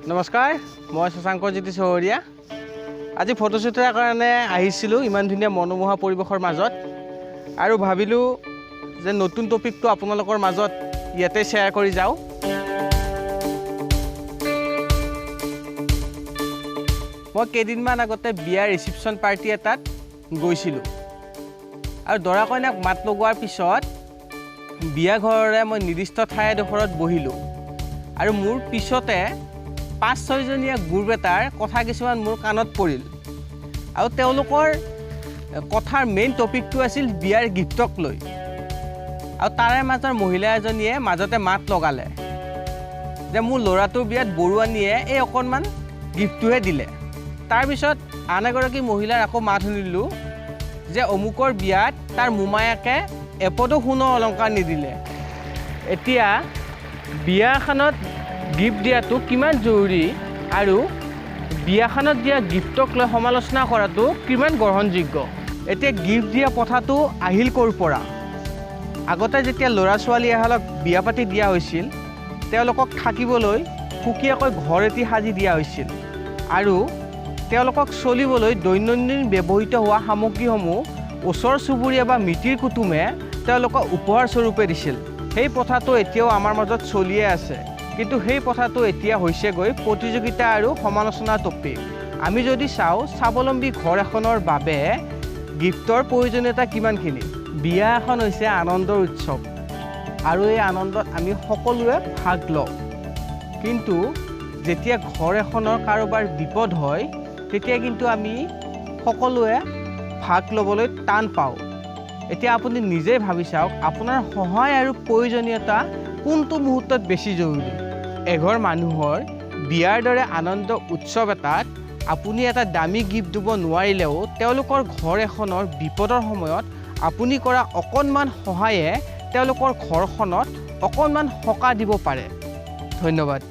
নমস্কাৰ, মই শশাংকজ্যোতি চহৰীয়া। আজি ফটোশ্বুটৰ কাৰণে আহিছিলোঁ ইমান ধুনীয়া মনোমোহা পৰিৱেশৰ মাজত, আৰু ভাবিলোঁ যে নতুন টপিকটো আপোনালোকৰ মাজত ইয়াতে শ্বেয়াৰ কৰি যাওঁ। মই কেইদিনমান আগতে বিয়াৰ ৰিচিপশ্যন পাৰ্টি এটাত গৈছিলোঁ, আৰু দৰা কইনাক মাত লগোৱাৰ পিছত বিয়া ঘৰৰে মই নিৰ্দিষ্ট ঠাই এডোখৰত বহিলোঁ, আৰু মোৰ পিছতে 5-6জনীয়া গ্ৰুপ এটাৰ কথা কিছুমান মোৰ কাণত পৰিল, আৰু তেওঁলোকৰ কথাৰ মেইন টপিকটো আছিল বিয়াৰ গিফ্টক লৈ। আৰু তাৰে মাজৰ মহিলা এজনীয়ে মাজতে মাত লগালে যে মোৰ ল'ৰাটোৰ বিয়াত বৰুৱানীয়ে এই অকণমান গিফ্টটোহে দিলে। তাৰপিছত আন এগৰাকী মহিলাৰ আকৌ মাত শুনিলোঁ যে অমুকৰ বিয়াত তাৰ মোমায়েকে এপদো সোণৰ অলংকাৰ নিদিলে। এতিয়া বিয়াখনত গিফ্ট দিয়াটো কিমান জৰুৰী, আৰু বিয়াখনত দিয়া গিফ্টক লৈ সমালোচনা কৰাটো কিমান গ্ৰহণযোগ্য। এতিয়া গিফ্ট দিয়া প্ৰথাটো আহিল ক'ৰ পৰা? আগতে যেতিয়া ল'ৰা ছোৱালী এহালক বিয়া পাতি দিয়া হৈছিল, তেওঁলোকক থাকিবলৈ সুকীয়াকৈ ঘৰ এটি সাজি দিয়া হৈছিল, আৰু তেওঁলোকক চলিবলৈ দৈনন্দিন ব্যৱহৃত হোৱা সামগ্ৰীসমূহ ওচৰ চুবুৰীয়া বা মিতিৰ কুটুমে তেওঁলোকক উপহাৰ স্বৰূপে দিছিল। সেই প্ৰথাটো এতিয়াও আমাৰ মাজত চলিয়ে আছে, কিন্তু সেই প্ৰথাটো এতিয়া হৈছেগৈ প্ৰতিযোগিতা আৰু সমালোচনাৰ টপিক। আমি যদি চাওঁ, স্বাৱলম্বী ঘৰ এখনৰ বাবে গিফ্টৰ প্ৰয়োজনীয়তা কিমানখিনি। বিয়া এখন হৈছে আনন্দৰ উৎসৱ, আৰু এই আনন্দত আমি সকলোৱে ভাগ লওঁ, কিন্তু যেতিয়া ঘৰ এখনৰ কাৰোবাৰ বিপদ হয়, তেতিয়া কিন্তু আমি সকলোৱে ভাগ ল'বলৈ টান পাওঁ। এতিয়া আপুনি নিজেই ভাবি চাওক, আপোনাৰ সহায় আৰু প্ৰয়োজনীয়তা কোনটো মুহূৰ্তত বেছি জৰুৰী। এঘৰ মানুহৰ বিয়াৰ দৰে আনন্দ উৎসৱ এটাত আপুনি এটা দামী গিফ্ট দিব নোৱাৰিলেও তেওঁলোকৰ ঘৰ এখনৰ বিপদৰ সময়ত আপুনি কৰা অকণমান সহায়ে তেওঁলোকৰ ঘৰখনত অকণমান সকাহ দিব পাৰে। ধন্যবাদ।